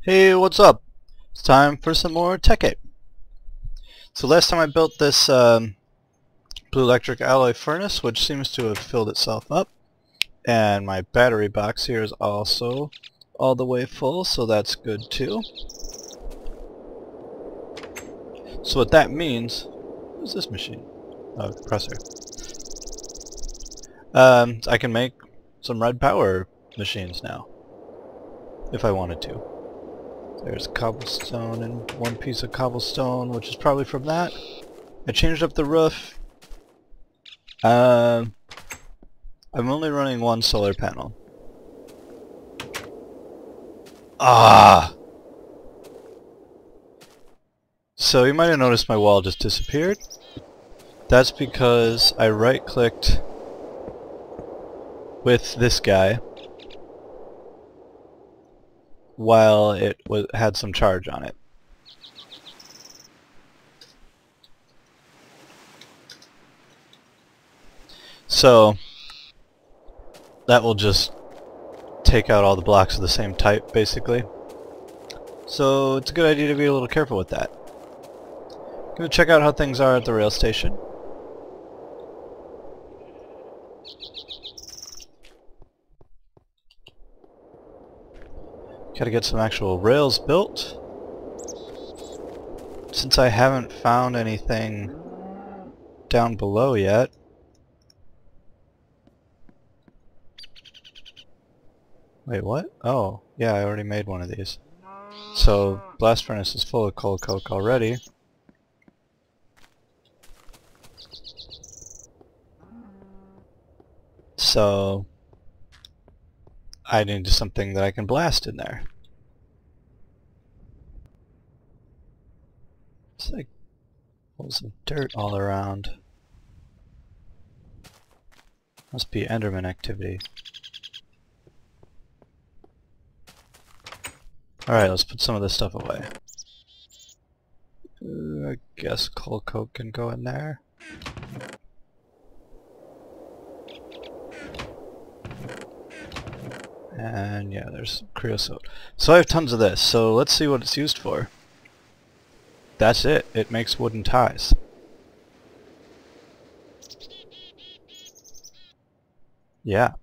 Hey, what's up? It's time for some more tekkit. So last time I built this blue electric alloy furnace, which seems to have filled itself up, and my battery box here is also all the way full, so that's good too. So what that means, what's this machine? Oh, compressor. I can make some red power machines now, if I wanted to. There's cobblestone and one piece of cobblestone, which is probably from that. I changed up the roof. I'm only running one solar panel. Ah! So you might have noticed my wall just disappeared. That's because I right-clicked with this guy while it had some charge on it. So that will just take out all the blocks of the same type, basically. So it's a good idea to be a little careful with that. Gonna check out how things are at the rail station. Gotta get some actual rails built. Since I haven't found anything down below yet. Wait, what? Oh, yeah, I already made one of these. So, blast furnace is full of coal coke already. So, I need something that I can blast in there. It's like pools of dirt all around. Must be Enderman activity. Alright, let's put some of this stuff away. I guess coal coke can go in there. And yeah, there's creosote. So I have tons of this, so let's see what it's used for. That's it. It makes wooden ties. Yeah.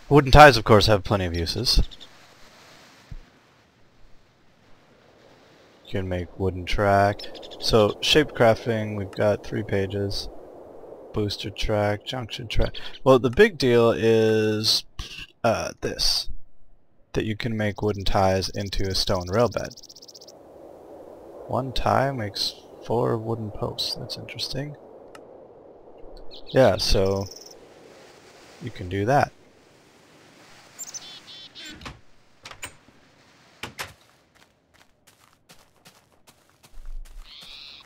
Wooden ties, of course, have plenty of uses. You can make wooden track. So, shape crafting, we've got 3 pages. Booster track, junction track. Well, the big deal is this. That you can make wooden ties into a stone rail bed. 1 tie makes 4 wooden posts. That's interesting. Yeah, so you can do that.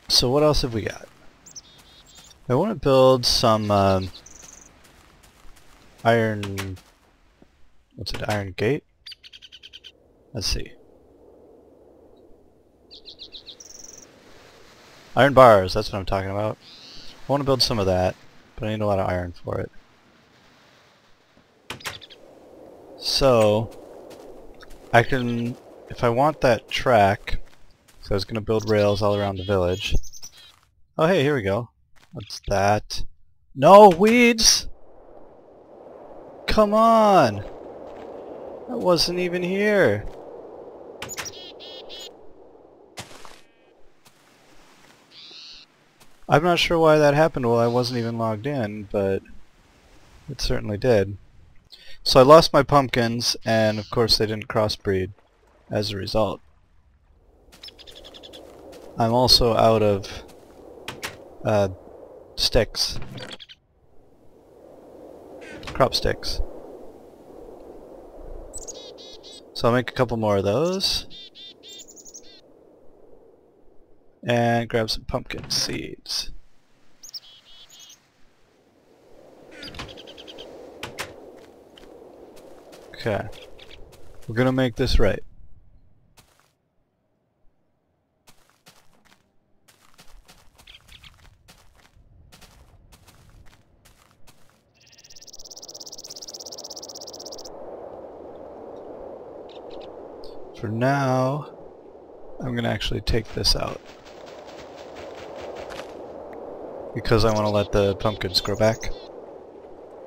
So what else have we got? I want to build some iron... What's it? Iron gate? Let's see. Iron bars, that's what I'm talking about. I want to build some of that, but I need a lot of iron for it. So, I can, if I want that track, so I was going to build rails all around the village. Oh hey, here we go. What's that? No, weeds! Come on! That wasn't even here. I'm not sure why that happened while I wasn't even logged in, but it certainly did. So I lost my pumpkins, and of course they didn't crossbreed as a result. I'm also out of sticks. Crop sticks. So I'll make a couple more of those. And grab some pumpkin seeds. Okay. We're gonna make this right. For now, I'm going to actually take this out. Because I want to let the pumpkins grow back.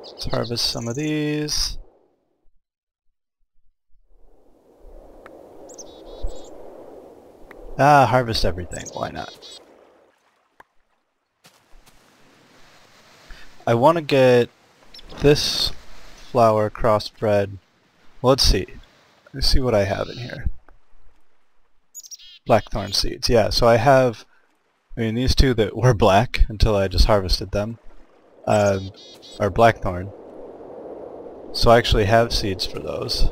Let's harvest some of these. Harvest everything. Why not? I want to get this flour crossbred. Well, let's see. Let's see what I have in here. Blackthorn seeds. Yeah, so I have, these two that were black until I just harvested them are blackthorn. So I actually have seeds for those.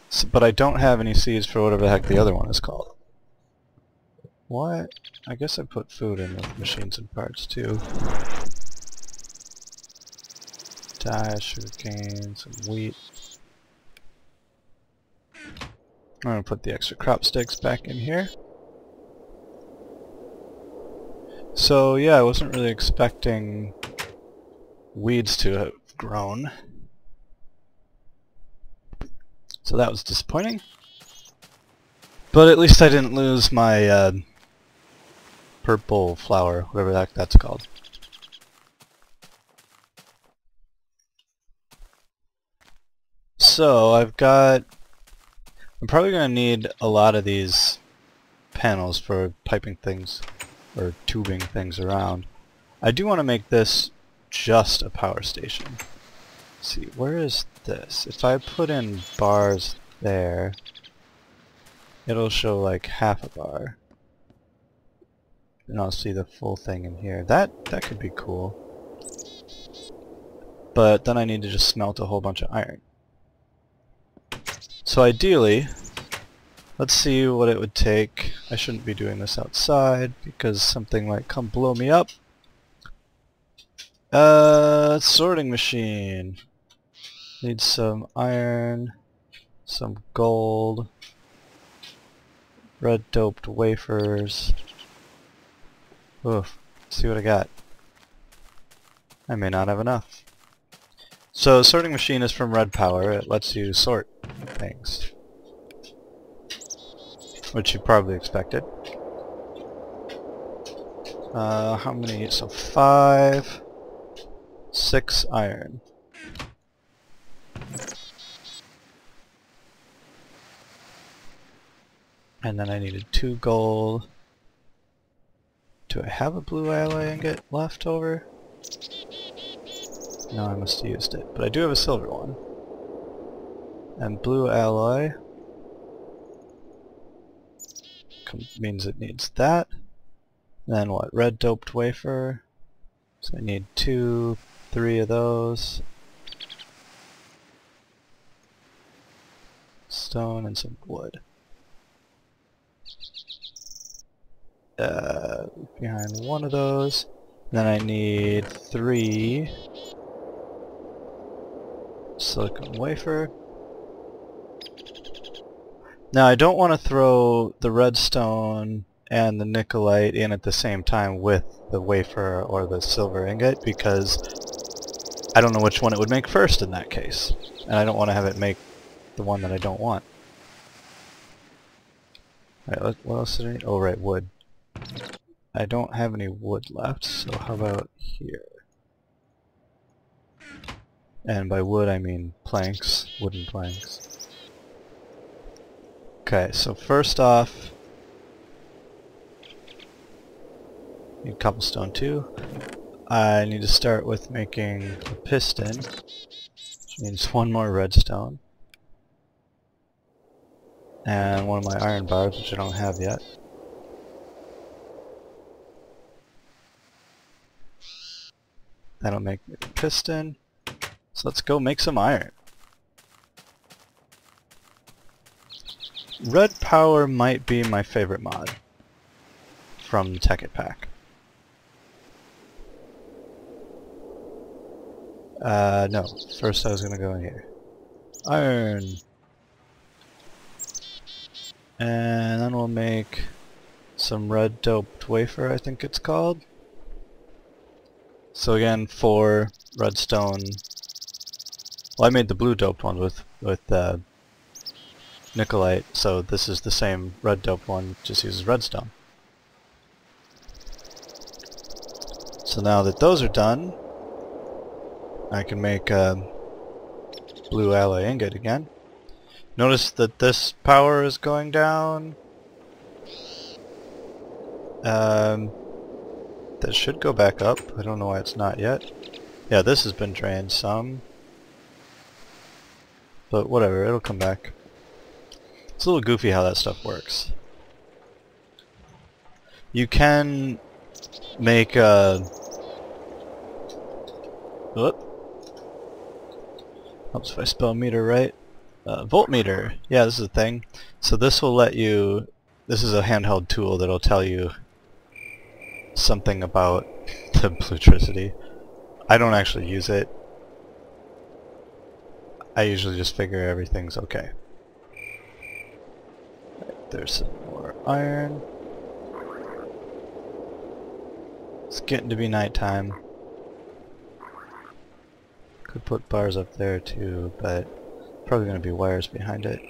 So, but I don't have any seeds for whatever the heck the other one is called. What? I guess I put food in the machines and parts too. Dye, sugarcane, some wheat. I'm going to put the extra crop sticks back in here. So yeah, I wasn't really expecting weeds to have grown. So that was disappointing. But at least I didn't lose my purple flower, whatever the heck that's called. So I'm probably going to need a lot of these panels for piping things or tubing things around. I do want to make this just a power station. Let's see, where is this? If I put in bars there, it'll show like half a bar. And I'll see the full thing in here. That could be cool. But then I need to just smelt a whole bunch of iron. So ideally, let's see what it would take. I shouldn't be doing this outside because something might come blow me up. Sorting machine. Need some iron, some gold, red doped wafers. Oof, let's see what I got. I may not have enough. So sorting machine is from Red Power. It lets you sort things, which you probably expected. How many? So 5, 6 iron. And then I needed 2 gold. Do I have a blue alloy ingot left over? No, I must have used it. But I do have a silver one. And blue alloy means it needs that. Then what? Red doped wafer. So I need 2, 3 of those. Stone and some wood. Behind one of those. Then I need 3 silicon wafer. Now I don't want to throw the redstone and the nickelite in at the same time with the wafer or the silver ingot because I don't know which one it would make first in that case. And I don't want to have it make the one that I don't want. Alright, what else did I need? Oh right, wood. I don't have any wood left, so how about here? And by wood I mean planks, wooden planks. Okay, so first off, need cobblestone too. I need to start with making a piston, which means 1 more redstone. And 1 of my iron bars, which I don't have yet. That'll make me a piston. So let's go make some iron. Red Power might be my favorite mod from the Tekkit pack. No. First I was gonna go in here. Iron. And then we'll make some red doped wafer, I think it's called. So again, 4 redstone. Well, I made the blue doped one with nickelite, so this is the same red doped one, just uses redstone. So now that those are done, I can make a blue alloy ingot again. Notice that this power is going down. That should go back up. I don't know why it's not yet. Yeah, this has been drained some. But whatever, it'll come back. It's a little goofy how that stuff works. You can make a... Whoop. Helps if I spell meter right. Voltmeter. Yeah, this is a thing. So this will let you... This is a handheld tool that'll tell you something about the electricity. I don't actually use it. I usually just figure everything's okay. Right, there's some more iron. It's getting to be nighttime. Could put bars up there too, but probably going to be wires behind it.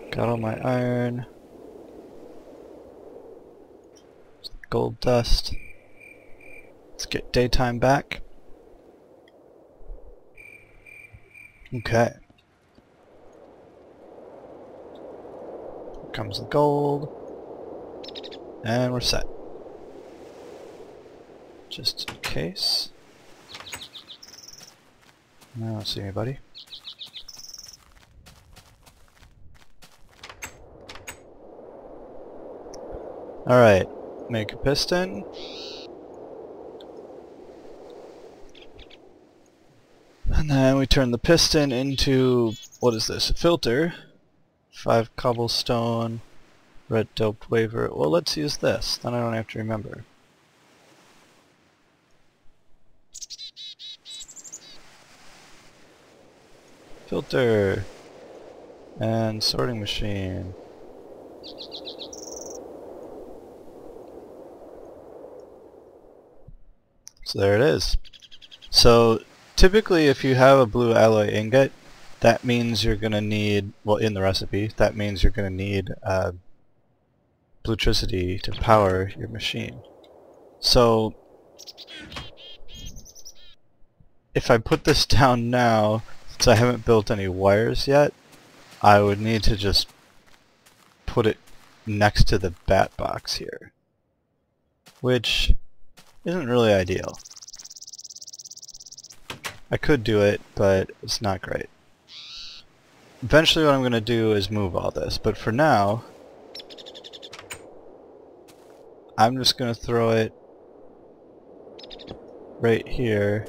Got all my iron. Gold dust. Let's get daytime back. Okay. Here comes the gold. And we're set. Just in case. I don't see anybody. Alright, make a piston. And then we turn the piston into, what is this, a filter. 5 cobblestone, red doped wafer. Well, let's use this, then I don't have to remember. Filter and sorting machine. So there it is. So typically if you have a blue alloy ingot, that means you're going to need, well, in the recipe, that means you're going to need electricity to power your machine. So if I put this down now, since I haven't built any wires yet, I would need to just put it next to the bat box here, which isn't really ideal. I could do it, but it's not great. Eventually what I'm going to do is move all this, but for now I'm just going to throw it right here.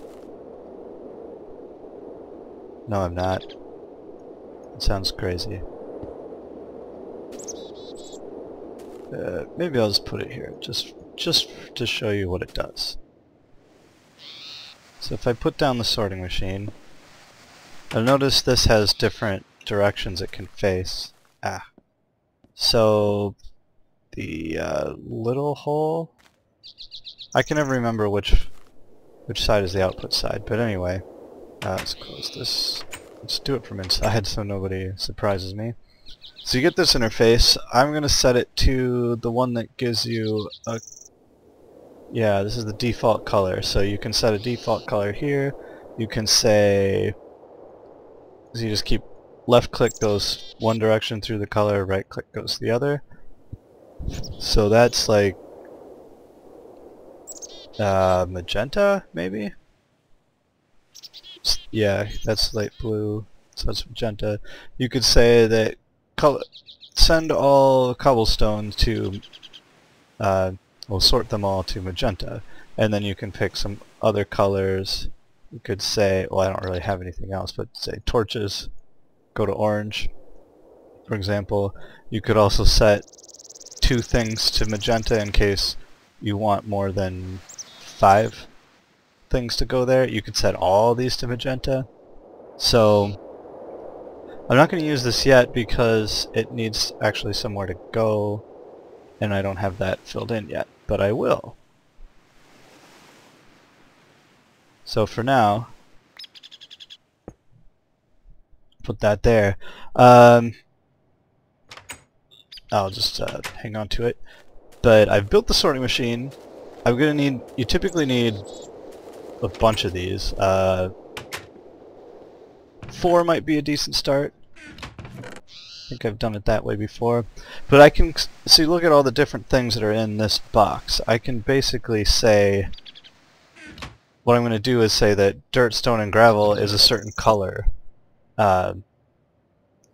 No, I'm not. It sounds crazy. Maybe I'll just put it here, just to show you what it does. So if I put down the sorting machine, I'll notice this has different directions it can face. So the little hole, I can never remember which side is the output side, but anyway, let's close this. Let's do it from inside so nobody surprises me. So you get this interface. I'm going to set it to the one that gives you a... Yeah, this is the default color. So you can set a default color here. You can say... So you just keep left click goes one direction through the color, right click goes the other. So that's like... magenta, maybe? Yeah, that's light blue, so that's magenta. You could say that send all cobblestone to, we'll sort them all to magenta, and then you can pick some other colors. You could say, well, I don't really have anything else, but say torches, go to orange, for example. You could also set 2 things to magenta in case you want more than 5 things to go there. You could set all these to magenta. So I'm not going to use this yet because it needs actually somewhere to go. and I don't have that filled in yet, but I will. So for now, put that there. I'll just hang on to it. But I've built the sorting machine. You typically need a bunch of these. 4 might be a decent start. I think I've done it that way before. But I can see, look at all the different things that are in this box. I can basically say, what I'm going to do is say that dirt, stone, and gravel is a certain color. And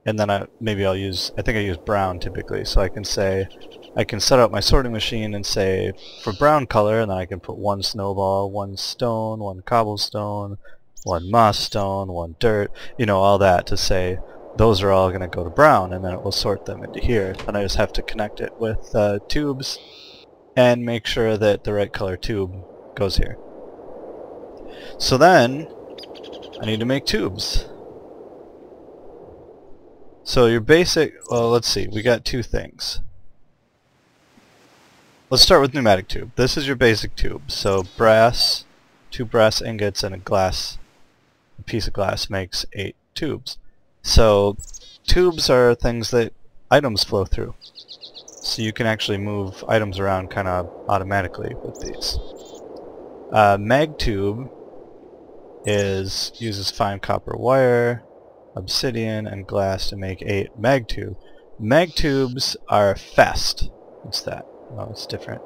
then I think I use brown typically, so I can say, I can set up my sorting machine and say, for brown color, and then I can put 1 snowball, 1 stone, 1 cobblestone, 1 moss stone, 1 dirt, you know, all that to say, those are all going to go to brown, and then it will sort them into here. Then I just have to connect it with tubes and make sure that the right color tube goes here. So then I need to make tubes. So your basic, well, let's see, we got 2 things. Let's start with pneumatic tube. This is your basic tube. So brass, 2 brass ingots and a piece of glass makes 8 tubes. So tubes are things that items flow through. So you can actually move items around kind of automatically with these. Mag tube uses fine copper wire, obsidian, and glass to make 8 mag tube. Mag tubes are fast. What's that? Oh, it's different.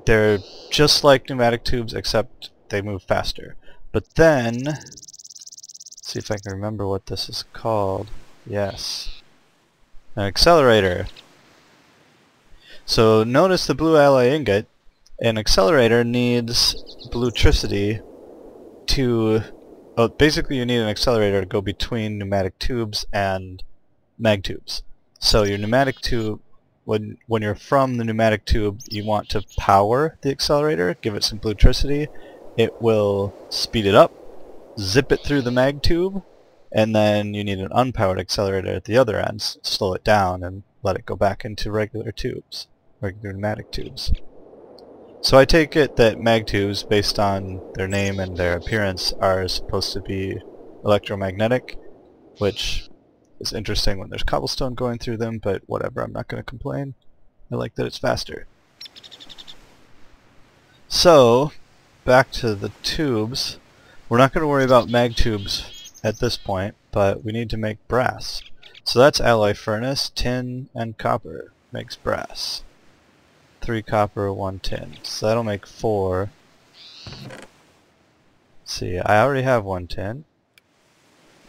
They're just like pneumatic tubes, except they move faster. But then, let's see if I can remember what this is called. Yes. An accelerator. So notice the blue alloy ingot. An accelerator needs bluetricity to... Oh, basically you need an accelerator to go between pneumatic tubes and mag tubes. So your pneumatic tube, when you're from the pneumatic tube, you want to power the accelerator, give it some bluetricity. It will speed it up, zip it through the mag tube, and then you need an unpowered accelerator at the other end, slow it down and let it go back into regular tubes, regular pneumatic tubes. So I take it that mag tubes, based on their name and their appearance, are supposed to be electromagnetic, which is interesting when there's cobblestone going through them, but whatever, I'm not going to complain. I like that it's faster. So, back to the tubes. We're not going to worry about mag tubes at this point, but we need to make brass. So that's alloy furnace, tin, and copper makes brass. 3 copper, 1 tin. So that'll make 4. Let's see, I already have 1 tin.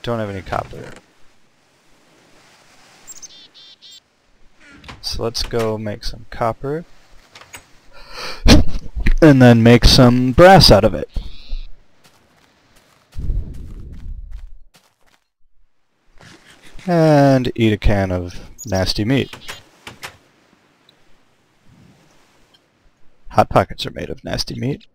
Don't have any copper. So let's go make some copper. And then make some brass out of it. And eat a can of nasty meat. Hot Pockets are made of nasty meat.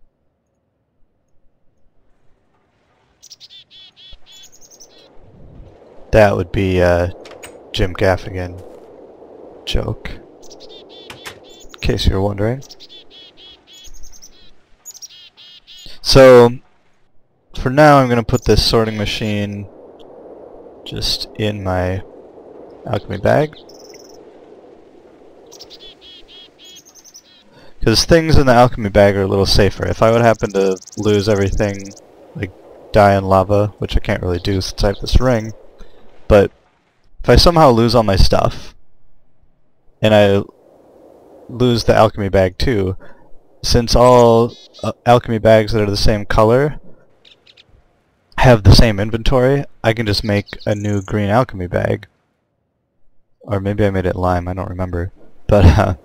That would be a Jim Gaffigan joke, in case you're wondering. So, for now I'm going to put this sorting machine just in my alchemy bag. Because things in the alchemy bag are a little safer. If I would happen to lose everything, like die in lava, which I can't really do since I have this ring, but if I somehow lose all my stuff, and I lose the alchemy bag too, since all alchemy bags that are the same color have the same inventory, I can just make a new green alchemy bag. Or maybe I made it lime, I don't remember. But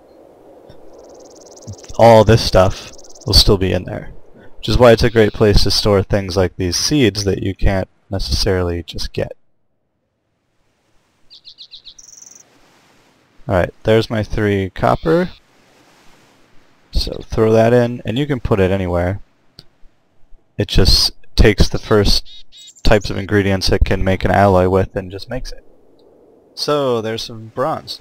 all this stuff will still be in there. Which is why it's a great place to store things like these seeds that you can't necessarily just get. Alright, there's my 3 copper. So throw that in, and you can put it anywhere. It just takes the first types of ingredients it can make an alloy with and just makes it. So there's some bronze.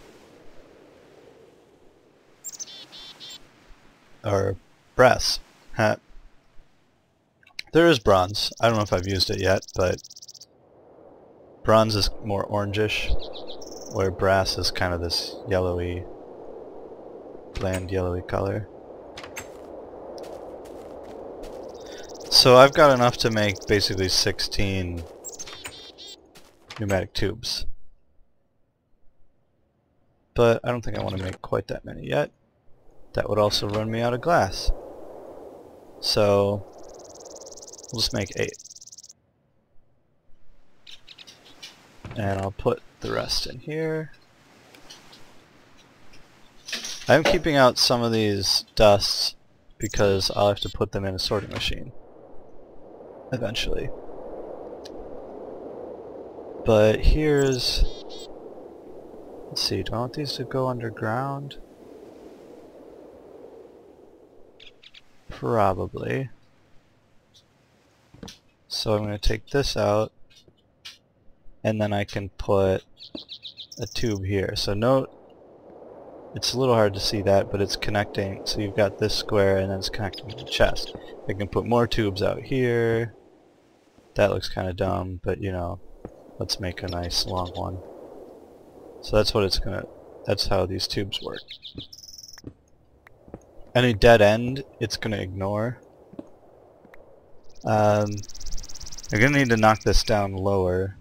Or brass. Ha. There is bronze. I don't know if I've used it yet, but bronze is more orangish, where brass is kind of this yellowy, bland yellowy color. So I've got enough to make basically 16 pneumatic tubes. But I don't think I want to make quite that many yet. That would also run me out of glass. So we'll just make 8. And I'll put the rest in here. I'm keeping out some of these dusts because I'll have to put them in a sorting machine eventually. But here's... let's see, do I want these to go underground? Probably. So I'm going to take this out, and then I can put a tube here. So note, it's a little hard to see that, but it's connecting. So you've got this square, and then it's connecting to the chest. I can put more tubes out here. That looks kind of dumb, but you know, let's make a nice long one. So that's what it's gonna. That's how these tubes work. Any dead end, it's gonna ignore. I'm gonna need to knock this down lower,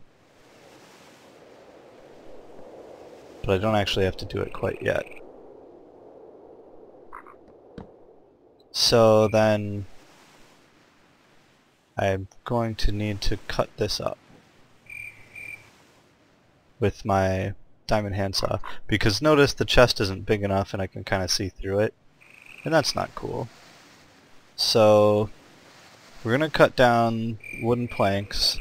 but I don't actually have to do it quite yet. So then I'm going to need to cut this up with my diamond handsaw, because notice the chest isn't big enough and I can kind of see through it, and that's not cool. So we're going to cut down wooden planks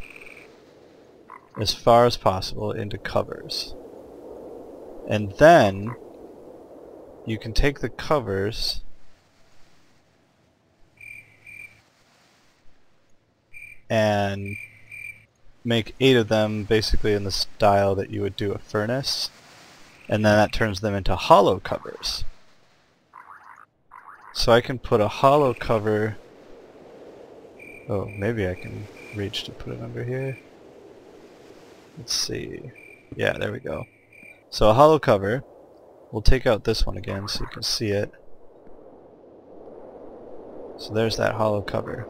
as far as possible into covers, and then you can take the covers and make 8 of them basically in the style that you would do a furnace, and then that turns them into hollow covers. So I can put a hollow cover. Oh, maybe I can reach to put it under here. Let's see. Yeah, there we go. So a hollow cover. We'll take out this one again so you can see it. So there's that hollow cover.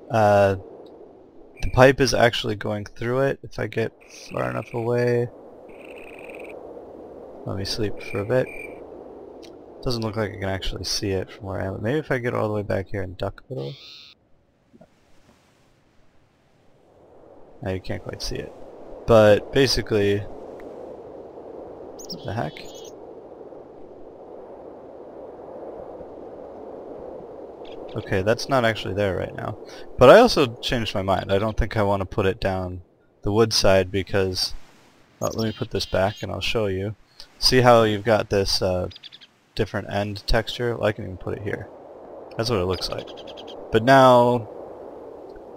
The pipe is actually going through it. If I get far enough away, let me sleep for a bit. Doesn't look like I can actually see it from where I am. But maybe if I get all the way back here and duck a little. Now you can't quite see it. But basically, what the heck? Okay, that's not actually there right now. But I also changed my mind. I don't think I want to put it down the wood side because... let me put this back and I'll show you. See how you've got this different end texture? Well, I can even put it here. That's what it looks like. But now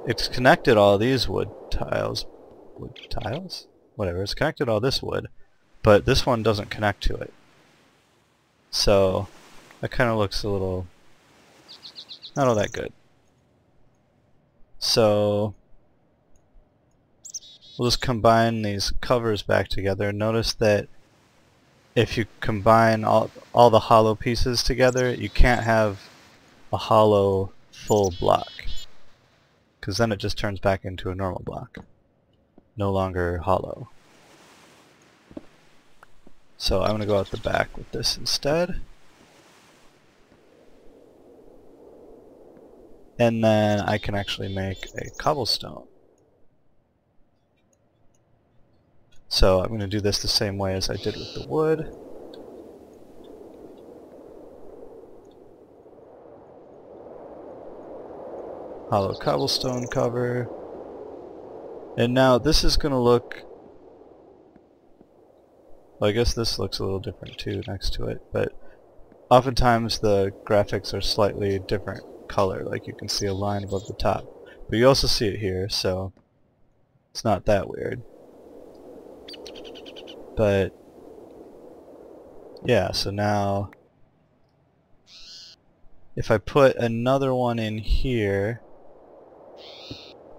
it's connected all these wood tiles. Wood tiles? Whatever. It's connected all this wood, but this one doesn't connect to it. So that kind of looks a little... not all that good. So we'll just combine these covers back together. Notice that if you combine all the hollow pieces together, you can't have a hollow full block, because then it just turns back into a normal block. No longer hollow. So I'm going to go out the back with this instead. And then I can actually make a cobblestone. So I'm going to do this the same way as I did with the wood. Hollow cobblestone cover. And now this is going to look... well, I guess this looks a little different too next to it, but oftentimes the graphics are slightly different color, like you can see a line above the top. But you also see it here, so It's not that weird. But yeah, so now if I put another one in here,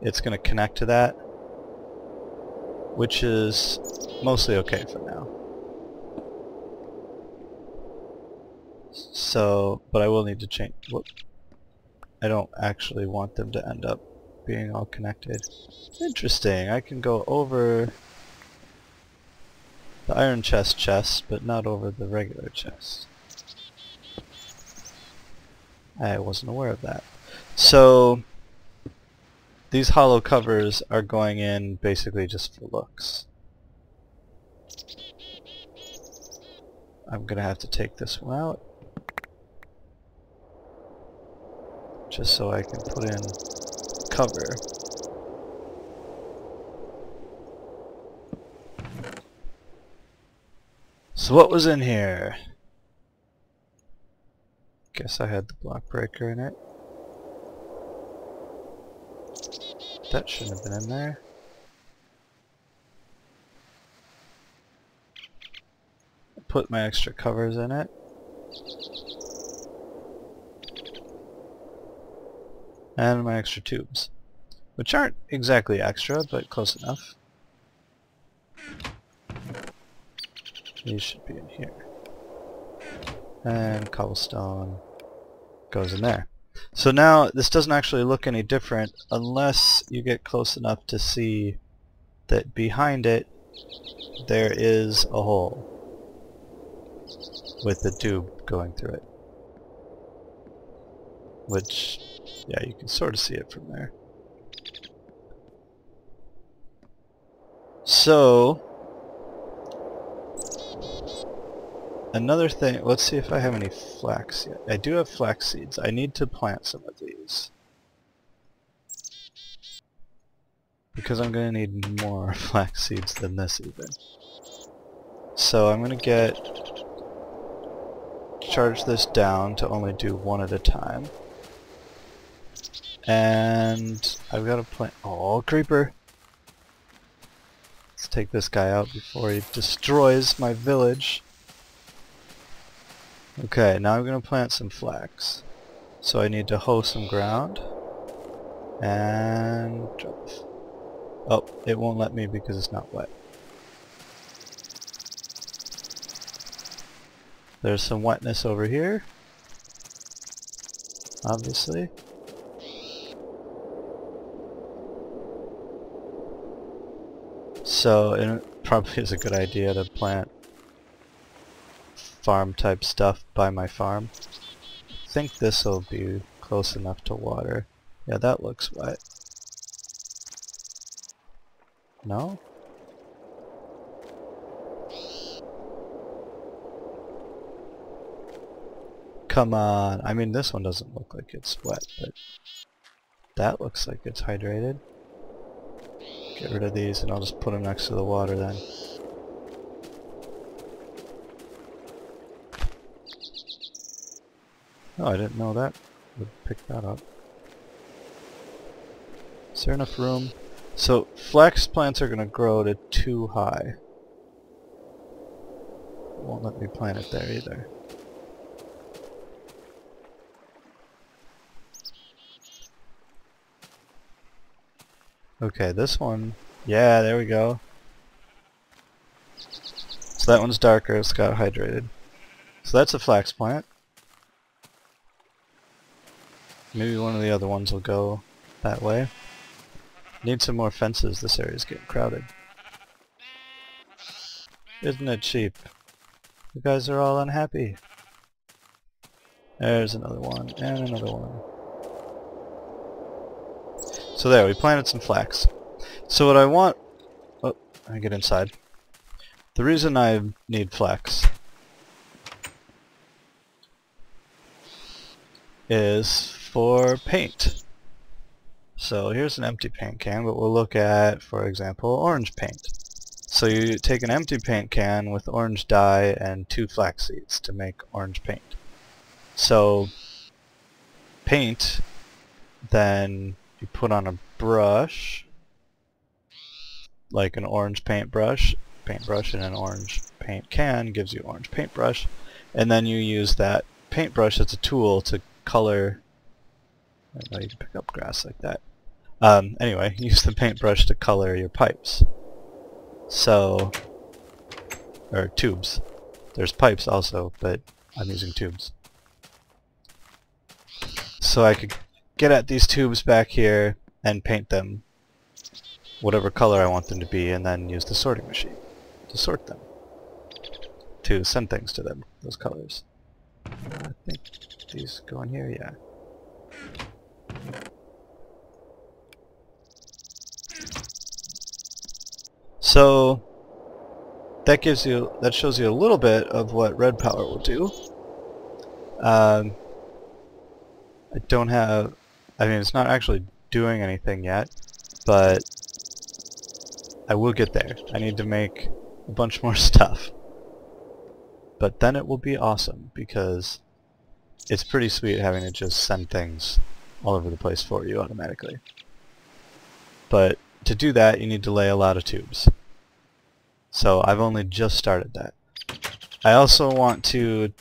it's going to connect to that, which is mostly okay for now. So, but I will need to change. Whoop. I don't actually want them to end up being all connected. Interesting. I can go over the iron chest, but not over the regular chest. I wasn't aware of that. So these hollow covers are going in basically just for looks. I'm gonna have to take this one out just so I can put in cover. So what was in here? Guess I had the block breaker in it. That shouldn't have been in there. Put my extra covers in it. And my extra tubes, which aren't exactly extra, but close enough. These should be in here. And cobblestone goes in there. So now this doesn't actually look any different unless you get close enough to see that behind it there is a hole with the tube going through it. Which, yeah, you can sort of see it from there. So another thing, let's see if I have any flax yet. I do have flax seeds. I need to plant some of these, because I'm going to need more flax seeds than this even. So I'm going to charge this down to only do one at a time. And I've got to plant, oh, creeper! Let's take this guy out before he destroys my village. Okay, now I'm going to plant some flax. So I need to hoe some ground. And drop. Oh, it won't let me because it's not wet. There's some wetness over here, obviously. So it probably is a good idea to plant farm type stuff by my farm. I think this will be close enough to water. Yeah, that looks wet. No? Come on. I mean, this one doesn't look like it's wet, but that looks like it's hydrated. Get rid of these and I'll just put them next to the water then. Oh, I didn't know that would pick that up. Is there enough room? So flax plants are going to grow to too high. Won't let me plant it there either. Okay, this one, yeah, there we go. So that one's darker, it's got hydrated. So that's a flax plant. Maybe one of the other ones will go that way. Need some more fences, this area's getting crowded. Isn't it cheap? You guys are all unhappy. There's another one, and another one. So there, we planted some flax. So what I want... Oh, I get inside. The reason I need flax is for paint. So here's an empty paint can, but we'll look at, for example, orange paint. So you take an empty paint can with orange dye and 2 flax seeds to make orange paint. So paint, then you put on a brush, like an orange paintbrush and an orange paint can gives you orange paintbrush, and then you use that paintbrush as a tool to color. Well, you can pick up grass like that. Anyway, use the paintbrush to color your pipes. So, or tubes. There's pipes also, but I'm using tubes. So I could get at these tubes back here and paint them whatever color I want them to be, and then use the sorting machine to sort them, to send things to them, those colors. I think these go in here, yeah. So that shows you a little bit of what red power will do. I don't have, I mean, it's not actually doing anything yet, but I will get there. I need to make a bunch more stuff. But then it will be awesome, because it's pretty sweet having to just send things all over the place for you automatically. But to do that, you need to lay a lot of tubes. So I've only just started that. I also want to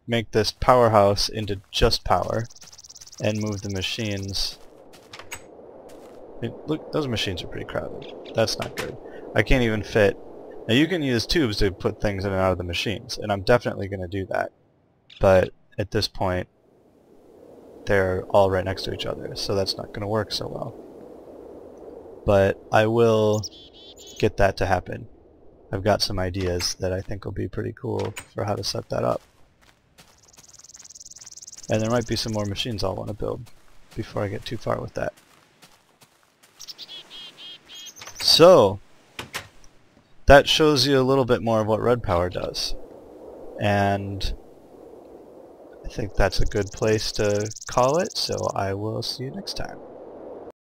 make this powerhouse into just power and move the machines. Look, those machines are pretty crowded. That's not good. I can't even fit. Now you can use tubes to put things in and out of the machines, and I'm definitely going to do that. But at this point, they're all right next to each other, so that's not going to work so well. But I will get that to happen. I've got some ideas that I think will be pretty cool for how to set that up. And there might be some more machines I'll want to build before I get too far with that. So, that shows you a little bit more of what red power does. And I think that's a good place to call it, so I will see you next time.